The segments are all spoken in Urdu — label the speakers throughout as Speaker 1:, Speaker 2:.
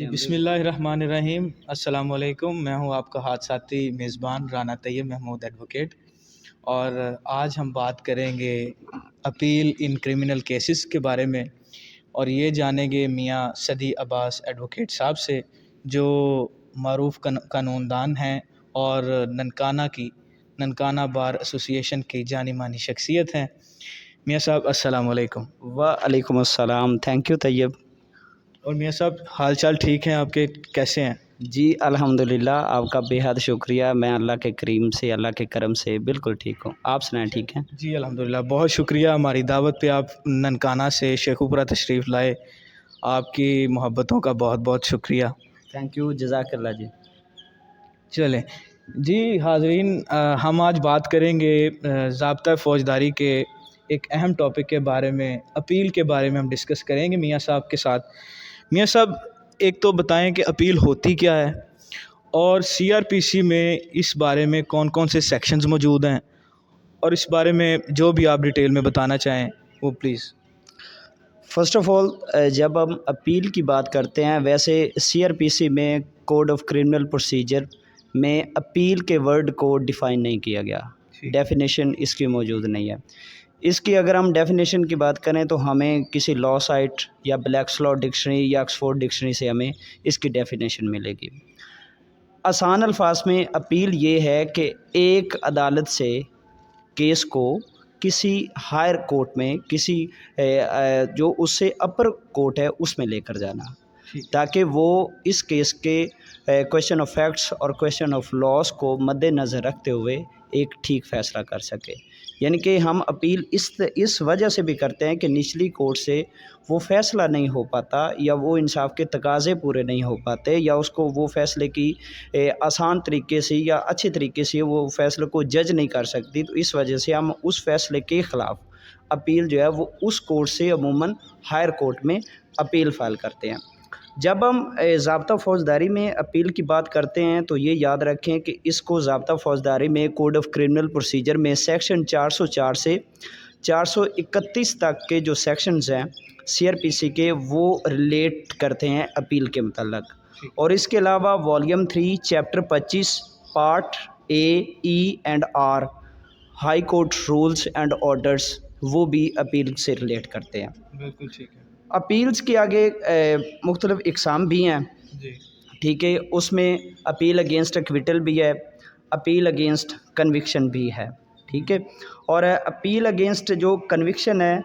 Speaker 1: کرتے ہیں.
Speaker 2: بسم اللہ الرحمن الرحیم. السلام علیکم. میں ہوں آپ کا ہاتھ ساتھی میزبان رانا طیب محمود ایڈوکیٹ، اور آج ہم بات کریں گے اپیل ان کرمنل کیسز کے بارے میں، اور یہ جانیں گے میاں صدی عباس ایڈوکیٹ صاحب سے، جو معروف قانون دان ہیں اور ننکانہ بار ایسوسی ایشن کی جانی مانی شخصیت ہیں. میاں صاحب السلام علیکم.
Speaker 1: وعلیکم السلام. تھینک یو طیب.
Speaker 2: اور میاں صاحب حال چال ٹھیک ہیں آپ کے؟ کیسے ہیں؟
Speaker 1: جی الحمدللہ، آپ کا بے حد شکریہ. میں اللہ کے کریم سے، اللہ کے کرم سے بالکل ٹھیک ہوں. آپ سنائیں، ٹھیک ہیں؟
Speaker 2: جی الحمدللہ، بہت شکریہ. ہماری دعوت پہ آپ ننکانہ سے شیخوپورہ تشریف لائے، آپ کی محبتوں کا بہت بہت شکریہ.
Speaker 1: تھینک یو، جزاک اللہ جی.
Speaker 2: چلیں جی حاضرین، ہم آج بات کریں گے ضابطہ فوجداری کے ایک اہم ٹاپک کے بارے میں، اپیل کے بارے میں ہم ڈسکس کریں گے میاں صاحب کے ساتھ. میاں صاحب ایک تو بتائیں کہ اپیل ہوتی کیا ہے، اور سی آر پی سی میں اس بارے میں کون کون سے سیکشنز موجود ہیں، اور اس بارے میں جو بھی آپ ڈیٹیل میں بتانا چاہیں وہ پلیز.
Speaker 1: فرسٹ آف آل، جب ہم اپیل کی بات کرتے ہیں، ویسے سی آر پی سی میں کوڈ آف کرمنل پروسیجر میں اپیل کے ورڈ کو ڈیفائن نہیں کیا گیا. ڈیفینیشن اس کی موجود نہیں ہے. اس کی اگر ہم ڈیفینیشن کی بات کریں تو ہمیں کسی لا سائٹ یا بلیکس لا ڈکشنری یا آکسفورڈ ڈکشنری سے ہمیں اس کی ڈیفینیشن ملے گی. آسان الفاظ میں اپیل یہ ہے کہ ایک عدالت سے کیس کو کسی ہائر کورٹ میں، کسی جو اس سے اپر کورٹ ہے اس میں لے کر جانا، تاکہ وہ اس کیس کے کویشچن آف فیکٹس اور کویشچن آف لاس کو مد نظر رکھتے ہوئے ایک ٹھیک فیصلہ کر سکے. یعنی کہ ہم اپیل اس وجہ سے بھی کرتے ہیں کہ نچلی کورٹ سے وہ فیصلہ نہیں ہو پاتا، یا وہ انصاف کے تقاضے پورے نہیں ہو پاتے، یا اس کو وہ فیصلے کی آسان طریقے سے یا اچھے طریقے سے وہ فیصلے کو جج نہیں کر سکتی. تو اس وجہ سے ہم اس فیصلے کے خلاف اپیل جو ہے وہ اس کورٹ سے عموماً ہائر کورٹ میں اپیل فائل کرتے ہیں. جب ہم ضابطہ فوجداری میں اپیل کی بات کرتے ہیں تو یہ یاد رکھیں کہ اس کو ضابطہ فوجداری میں کوڈ آف کرمنل پروسیجر میں سیکشن 404 سے 431 تک کے جو سیکشنز ہیں سی آر پی سی کے، وہ ریلیٹ کرتے ہیں اپیل کے متعلق. اور اس کے علاوہ volume 3 chapter 25 part A, E and R, high court rules and orders, وہ بھی اپیل سے ریلیٹ کرتے ہیں.
Speaker 2: بالکل ٹھیک ہے.
Speaker 1: اپیلز کے آگے مختلف اقسام بھی ہیں.
Speaker 2: جی
Speaker 1: ٹھیک ہے، اس میں اپیل اگینسٹ ایکویٹل بھی ہے، اپیل اگینسٹ کنوکشن بھی ہے. ٹھیک ہے، اور اپیل اگینسٹ جو کنوکشن ہے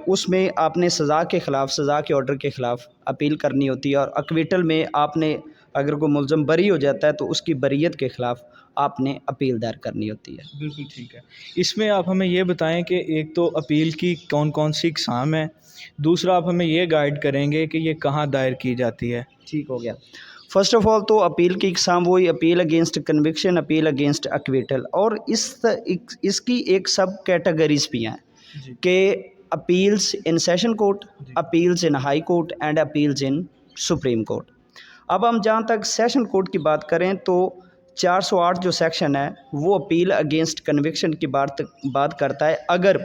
Speaker 1: اس میں آپ نے سزا کے خلاف، سزا کے آرڈر کے خلاف اپیل کرنی ہوتی ہے، اور ایکویٹل میں آپ نے اگر کوئی ملزم بری ہو جاتا ہے تو اس کی بریت کے خلاف آپ نے اپیل دائر کرنی ہوتی ہے.
Speaker 2: بالکل ٹھیک ہے. اس میں آپ ہمیں یہ بتائیں کہ ایک تو اپیل کی کون کون سی اقسام ہیں، دوسرا آپ ہمیں یہ گائیڈ کریں گے کہ یہ کہاں دائر کی جاتی ہے.
Speaker 1: ٹھیک ہو گیا. فرسٹ آف آل تو اپیل کی اقسام وہی appeal against conviction, appeal against acquittal, اور اس کی ایک سب کیٹیگریز بھی ہیں کہ appeals in session court, appeals in high court and appeals in supreme court. اب ہم جہاں تک سیشن کورٹ کی بات کریں تو 408 جو سیکشن ہے وہ اپیل اگینسٹ کنوکشن کی بات کرتا ہے اگر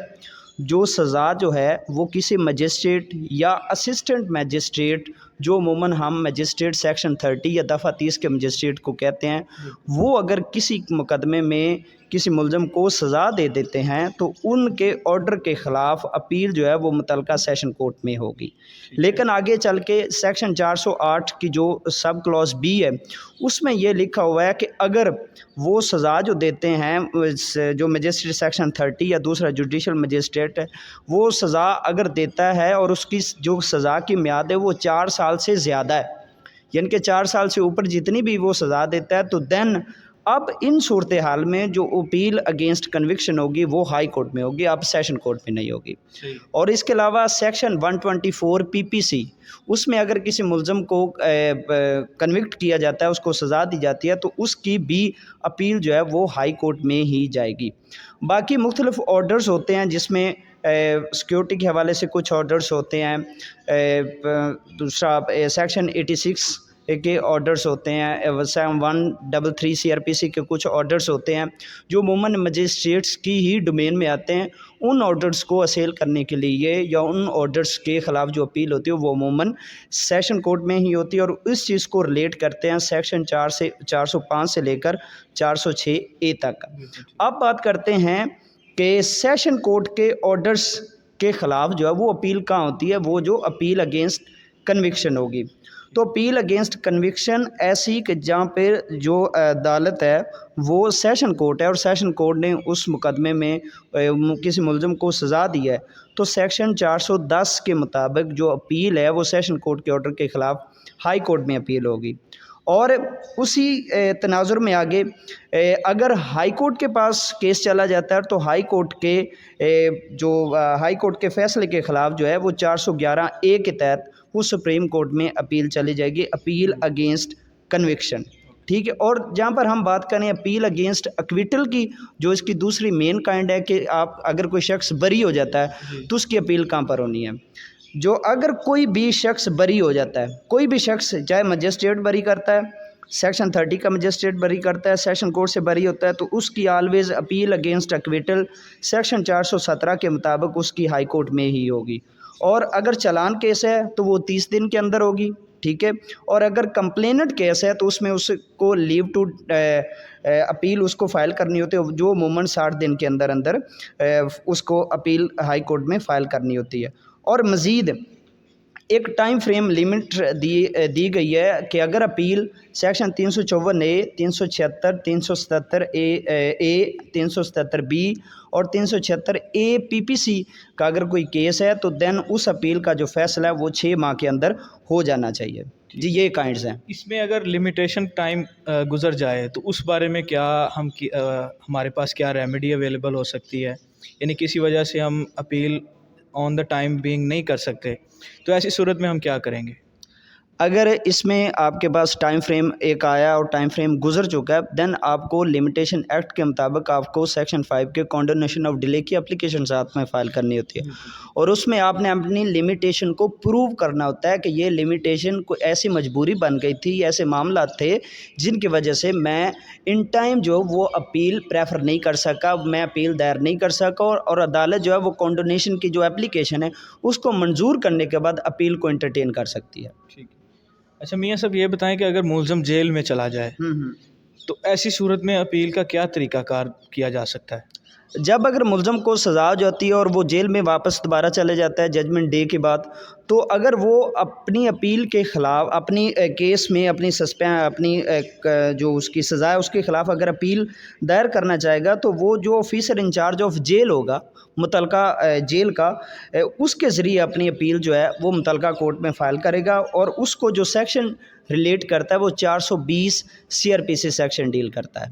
Speaker 1: جو سزا جو ہے وہ کسی مجسٹریٹ یا اسسٹنٹ مجسٹریٹ، جو عموماً ہم مجسٹریٹ سیکشن 30 یا دفعہ 30 کے مجسٹریٹ کو کہتے ہیں، وہ اگر کسی مقدمے میں کسی ملزم کو سزا دے دیتے ہیں تو ان کے آرڈر کے خلاف اپیل جو ہے وہ متعلقہ سیشن کورٹ میں ہوگی. لیکن آگے چل کے سیکشن 408 کی جو سب کلاس بی ہے اس میں یہ لکھا ہوا ہے کہ اگر وہ سزا جو دیتے ہیں، جو مجسٹریٹ سیکشن 30 یا دوسرا جوڈیشل مجسٹریٹ ہے، وہ سزا اگر دیتا ہے اور اس کی جو سزا کی میعاد ہے وہ 4 سال سے زیادہ ہے، یعنی کہ 4 سال سے اوپر جتنی بھی وہ سزا دیتا ہے، تو دین اب ان صورتحال میں جو اپیل اگینسٹ کنوکشن ہوگی وہ ہائی کورٹ میں ہوگی، اب سیشن کورٹ میں نہیں ہوگی. اور اس کے علاوہ سیکشن 124 پی پی سی، اس میں اگر کسی ملزم کو کنوکٹ کیا جاتا ہے، اس کو سزا دی جاتی ہے، تو اس کی بھی اپیل جو ہے وہ ہائی کورٹ میں ہی جائے گی. باقی مختلف آرڈرز ہوتے ہیں جس میں سیکیورٹی کے حوالے سے کچھ آرڈرز ہوتے ہیں. دوسرا سیکشن 86 کے آرڈرز ہوتے ہیں، سیکشن 133 CRPC کے کچھ آرڈرز ہوتے ہیں جو عموماً مجسٹریٹس کی ہی ڈومین میں آتے ہیں. ان آرڈرز کو اسیل کرنے کے لیے یا ان آرڈرز کے خلاف جو اپیل ہوتی ہے وہ عموماً سیشن کورٹ میں ہی ہوتی ہے، اور اس چیز کو ریلیٹ کرتے ہیں سیکشن 405 سے لے کر 406A تک. اب بات کرتے ہیں کہ سیشن کورٹ کے آرڈرز کے خلاف جو ہے وہ اپیل کہاں ہوتی ہے، وہ جو اپیل اگینسٹ کنوکشن ہوگی. تو اپیل اگینسٹ کنوکشن ایسی کہ جہاں پہ جو عدالت ہے وہ سیشن کورٹ ہے اور سیشن کورٹ نے اس مقدمے میں کسی ملزم کو سزا دی ہے، تو سیکشن 410 کے مطابق جو اپیل ہے وہ سیشن کورٹ کے آرڈر کے خلاف ہائی کورٹ میں اپیل ہوگی. اور اسی تناظر میں آگے اگر ہائی کورٹ کے پاس کیس چلا جاتا ہے تو ہائی کورٹ کے فیصلے کے خلاف جو ہے وہ 411A کے تحت وہ سپریم کورٹ میں اپیل چلی جائے گی، اپیل اگینسٹ کنوکشن. ٹھیک ہے. اور جہاں پر ہم بات کریں اپیل اگینسٹ اکویٹل کی، جو اس کی دوسری مین کائنڈ ہے کہ آپ اگر کوئی شخص بری ہو جاتا ہے تو اس کی اپیل کہاں پر ہونی ہے. جو اگر کوئی بھی شخص بری ہو جاتا ہے، کوئی بھی شخص چاہے مجسٹریٹ بری کرتا ہے، سیکشن 30 کا مجسٹریٹ بری کرتا ہے، سیشن کورٹ سے بری ہوتا ہے، تو اس کی always appeal against acquittal section 417 کے مطابق اس کی ہائی کورٹ میں ہی ہوگی. اور اگر چلان کیس ہے تو وہ 30 دن کے اندر ہوگی. ٹھیک ہے. اور اگر کمپلیننٹ کیس ہے تو اس میں اس کو لیو ٹو اپیل اس کو فائل کرنی ہوتی ہے، جو عموماً 60 دن کے اندر اس کو اپیل ہائی کورٹ میں فائل کرنی ہوتی ہے. اور مزید ایک ٹائم فریم لیمٹ دی گئی ہے کہ اگر appeal section 354A 376 377A 377B اور 376A PPC کا اگر کوئی کیس ہے تو دین اس اپیل کا جو فیصلہ ہے وہ 6 ماہ کے اندر ہو جانا چاہیے. جی یہ کائنڈز ہیں.
Speaker 2: اس میں اگر لمیٹیشن ٹائم گزر جائے تو اس بارے میں کیا ہمارے پاس کیا ریمیڈی اویلیبل ہو سکتی ہے؟ یعنی کسی وجہ سے ہم appeal on the time being نہیں کر سکتے تو ایسی صورت میں ہم کیا کریں گے؟
Speaker 1: اگر اس میں آپ کے پاس ٹائم فریم ایک آیا اور ٹائم فریم گزر چکا ہے، دین آپ کو لمیٹیشن ایکٹ کے مطابق آپ کو سیکشن 5 کے کانڈونیشن آف ڈیلے کی اپلیکیشن ساتھ میں فائل کرنی ہوتی ہے، اور اس میں آپ نے اپنی لمیٹیشن کو پروو کرنا ہوتا ہے کہ یہ لمیٹیشن کوئی ایسی مجبوری بن گئی تھی، ایسے معاملات تھے جن کی وجہ سے میں ان ٹائم جو وہ اپیل پریفر نہیں کر سکا، میں اپیل دائر نہیں کر سکا، اور عدالت جو ہے وہ کانڈونیشن کی جو اپلیکیشن ہے اس کو منظور کرنے کے بعد اپیل کو انٹرٹین کر سکتی ہے.
Speaker 2: ٹھیک ہے. اچھا میاں صاحب یہ بتائیں کہ اگر ملزم جیل میں چلا جائے تو ایسی صورت میں اپیل کا کیا طریقہ کار کیا جا سکتا ہے؟
Speaker 1: جب اگر ملزم کو سزا ہو جاتی ہے اور وہ جیل میں واپس دوبارہ چلے جاتا ہے ججمنٹ ڈے کے بعد، تو اگر وہ اپنی اپیل کے خلاف اپنی کیس میں اپنی جو اس کی سزا ہے اس کے خلاف اگر اپیل دائر کرنا چاہے گا تو وہ جو آفیسر انچارج آف جیل ہوگا متعلقہ جیل کا، اس کے ذریعے اپنی اپیل جو ہے وہ متعلقہ کورٹ میں فائل کرے گا، اور اس کو جو سیکشن ریلیٹ کرتا ہے وہ 420 CRPC سیکشن ڈیل کرتا ہے.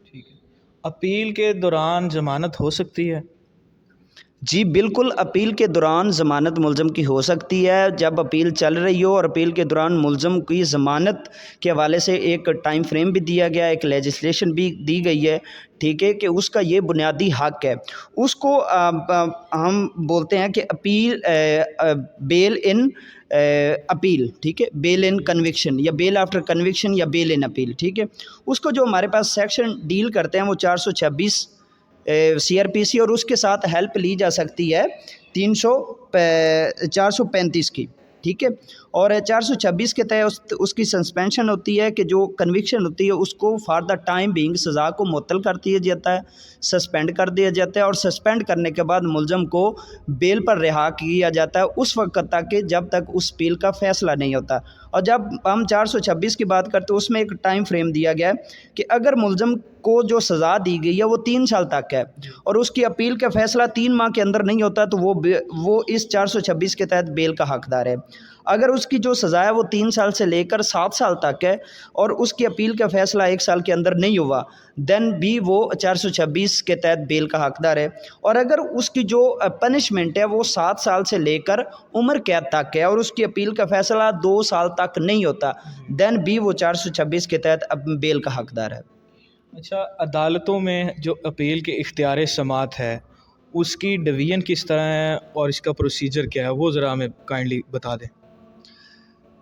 Speaker 2: ٹھیک ہے. اپیل کے دوران ضمانت ہو سکتی ہے؟
Speaker 1: جی بالکل، اپیل کے دوران ضمانت ملزم کی ہو سکتی ہے جب اپیل چل رہی ہو، اور اپیل کے دوران ملزم کی ضمانت کے حوالے سے ایک ٹائم فریم بھی دیا گیا ہے، ایک لیجسلیشن بھی دی گئی ہے. ٹھیک ہے، کہ اس کا یہ بنیادی حق ہے. اس کو ہم بولتے ہیں کہ اپیل بیل ان اپیل. ٹھیک ہے، بیل ان کنوکشن یا بیل آفٹر کنوکشن یا بیل ان اپیل. ٹھیک ہے، اس کو جو ہمارے پاس سیکشن ڈیل کرتے ہیں وہ 426 CRPC، اور اس کے ساتھ ہیلپ لی جا سکتی ہے 435 کی. ٹھیک ہے، اور 426 کے تحت اس کی سسپینشن ہوتی ہے کہ جو کنوکشن ہوتی ہے اس کو فار دا ٹائم بینگ سزا کو معطل کر دیا جاتا ہے، سسپینڈ کر دیا جاتا ہے، اور سسپینڈ کرنے کے بعد ملزم کو بیل پر رہا کیا جاتا ہے اس وقت تک کہ جب تک اس اپیل کا فیصلہ نہیں ہوتا. اور جب ہم 426 کی بات کرتے ہیں اس میں ایک ٹائم فریم دیا گیا ہے کہ اگر ملزم کو جو سزا دی گئی ہے وہ 3 سال تک ہے اور اس کی اپیل کا فیصلہ 3 ماہ کے اندر نہیں ہوتا تو وہ اس 426 کے تحت بیل کا حقدار ہے. اگر اس کی جو سزا ہے وہ 3 سال سے لے کر 7 سال تک ہے اور اس کی اپیل کا فیصلہ 1 سال کے اندر نہیں ہوا، دین بھی وہ 426 کے تحت بیل کا حقدار ہے. اور اگر اس کی جو پنشمنٹ ہے وہ 7 سال سے لے کر عمر قید تک ہے اور اس کی اپیل کا فیصلہ 2 سال تک نہیں ہوتا، دین بھی وہ 426 کے تحت بیل کا حقدار ہے.
Speaker 2: اچھا، عدالتوں میں جو اپیل کے اختیار سماعت ہے اس کی ڈویژن کس طرح ہے اور اس کا پروسیجر کیا ہے، وہ ذرا ہمیں کائنڈلی بتا دیں.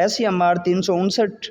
Speaker 1: SCMR 359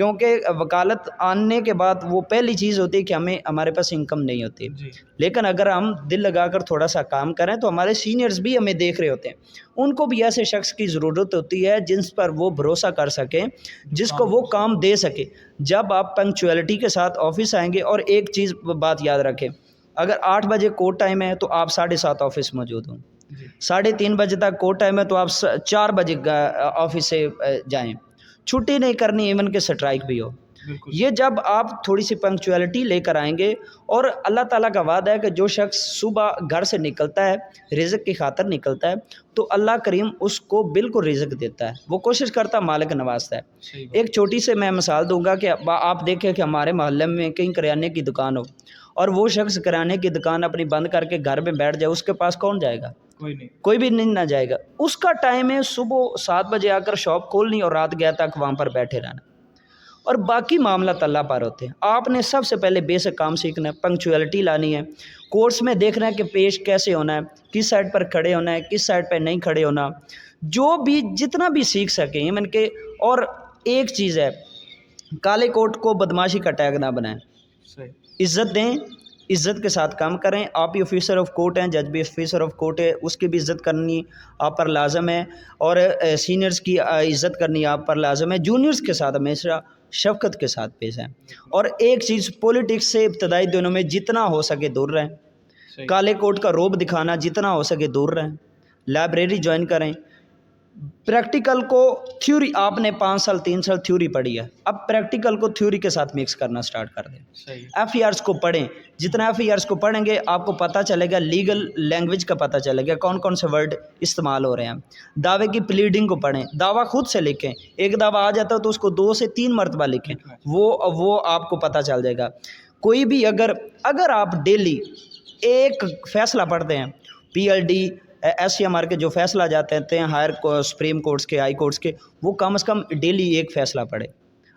Speaker 1: کیونکہ وکالت آنے کے بعد وہ پہلی چیز ہوتی ہے کہ ہمارے پاس انکم نہیں ہوتی.
Speaker 2: جی
Speaker 1: لیکن اگر ہم دل لگا کر تھوڑا سا کام کریں تو ہمارے سینئرز بھی ہمیں دیکھ رہے ہوتے ہیں, ان کو بھی ایسے شخص کی ضرورت ہوتی ہے جن پر وہ بھروسہ کر سکیں, جس کو وہ کام دے سکے. جب آپ پنکچویلٹی کے ساتھ آفس آئیں گے, اور ایک چیز بات یاد رکھیں, اگر 8 بجے کوٹ ٹائم ہے تو آپ 7:30 آفس موجود ہوں, 3:30 بجے تک کوٹ ٹائم ہے تو آپ 4 بجے آفس سے جائیں, چھٹی نہیں کرنی ایون کہ سٹرائک بھی ہو. یہ جب آپ تھوڑی سی پنکچویلٹی لے کر آئیں گے, اور اللہ تعالیٰ کا وعدہ ہے کہ جو شخص صبح گھر سے نکلتا ہے رزق کی خاطر نکلتا ہے تو اللہ کریم اس کو بالکل رزق دیتا ہے, وہ کوشش کرتا ہے مالک نوازتا ہے. ایک چھوٹی سے میں مثال دوں گا کہ آپ دیکھیں کہ ہمارے محلے میں کہیں کریانے کی دکان ہو, اور وہ شخص کرانے کی دکان اپنی بند کر کے گھر میں بیٹھ جائے, اس کے پاس کون جائے گا؟ کوئی بھی نہیں نہ جائے گا. اس کا ٹائم ہے صبح 7 بجے آ کر شاپ کھولنی اور رات گیا تک وہاں پر بیٹھے رہنا, اور باقی معاملات اللہ پر ہوتے ہیں. آپ نے سب سے پہلے بیسک کام سیکھنا ہے, پنکچویلٹی لانی ہے, کورس میں دیکھنا ہے کہ پیش کیسے ہونا ہے, کس سائڈ پر کھڑے ہونا ہے, کس سائڈ پہ نہیں کھڑے ہونا, جو بھی جتنا بھی سیکھ سکیں ایون کہ. اور ایک چیز ہے, کالے کوٹ کو بدماشی کا ٹیگ نہ بنائیں, عزت دیں, عزت کے ساتھ کام کریں. آپ بھی آفیسر آف کورٹ ہیں, جج بھی آفیسر آف کورٹ ہے, اس کی بھی عزت کرنی آپ پر لازم ہے, اور سینئرز کی عزت کرنی آپ پر لازم ہے. جونیئرز کے ساتھ ہمیشہ شفقت کے ساتھ پیش ہیں. اور ایک چیز, پولیٹکس سے ابتدائی دنوں میں جتنا ہو سکے دور رہیں, کالے کوٹ کا روب دکھانا جتنا ہو سکے دور رہیں, لائبریری جوائن کریں. پریکٹیکل کو تھیوری آپ نے 5 سال 3 سال تھیوری پڑھی ہے, اب پریکٹیکل کو تھیوری کے ساتھ مکس کرنا سٹارٹ کر دیں. ایف ای آرس کو پڑھیں, جتنا ایف ای آرس کو پڑھیں گے آپ کو پتہ چلے گا, لیگل لینگویج کا پتہ چلے گا, کون کون سے ورڈ استعمال ہو رہے ہیں. دعوے کی پلیڈنگ کو پڑھیں, دعویٰ خود سے لکھیں, ایک دعویٰ آ جاتا ہے تو اس کو 2 سے 3 مرتبہ لکھیں, وہ آپ کو پتہ چل جائے گا. کوئی بھی اگر آپ ڈیلی ایک فیصلہ پڑھتے ہیں, P L D S C M R کے جو فیصلہ جاتے ہیں ہائر سپریم کورٹس کے, ہائی کورٹس کے, وہ کم از کم ڈیلی ایک فیصلہ پڑھے,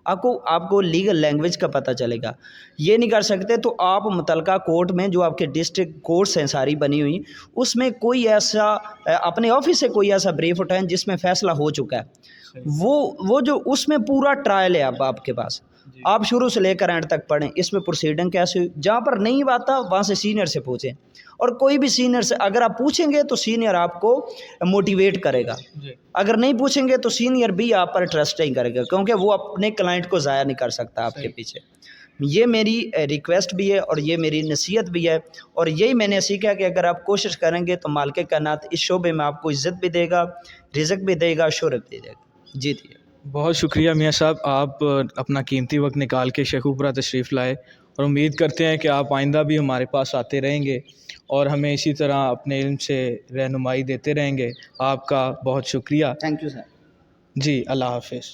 Speaker 1: آپ کو لیگل لینگویج کا پتہ چلے گا. یہ نہیں کر سکتے تو آپ متعلقہ کورٹ میں جو آپ کے ڈسٹرکٹ کورٹس ہیں ساری بنی ہوئی, اس میں کوئی ایسا اپنے آفس سے کوئی ایسا بریف اٹھائیں جس میں فیصلہ ہو چکا ہے, وہ جو اس میں پورا ٹرائل ہے آپ کے پاس, آپ شروع سے لے کر اینڈ تک پڑھیں. اس میں پروسیڈنگ کیسے ہوئی, جہاں پر نہیں آتا وہاں سے سینئر سے پوچھیں, اور کوئی بھی سینئر سے اگر آپ پوچھیں گے تو سینئر آپ کو موٹیویٹ کرے گا, اگر نہیں پوچھیں گے تو سینئر بھی آپ پر ٹرسٹ نہیں کرے گا, کیونکہ وہ اپنے کلائنٹ کو ضائع نہیں کر سکتا آپ کے پیچھے. یہ میری ریکویسٹ بھی ہے اور یہ میری نصیحت بھی ہے, اور یہی میں نے سیکھا کہ اگر آپ کوشش کریں گے تو مالک کائنات اس شعبے میں آپ کو عزت بھی دے گا, رزق بھی دے گا, شہرت بھی دے گا. جی جی,
Speaker 2: بہت شکریہ میاں صاحب, آپ اپنا قیمتی وقت نکال کے شیخوپورہ تشریف لائے, اور امید کرتے ہیں کہ آپ آئندہ بھی ہمارے پاس آتے رہیں گے اور ہمیں اسی طرح اپنے علم سے رہنمائی دیتے رہیں گے. آپ کا بہت شکریہ.
Speaker 1: Thank you sir.
Speaker 2: جی, اللہ حافظ.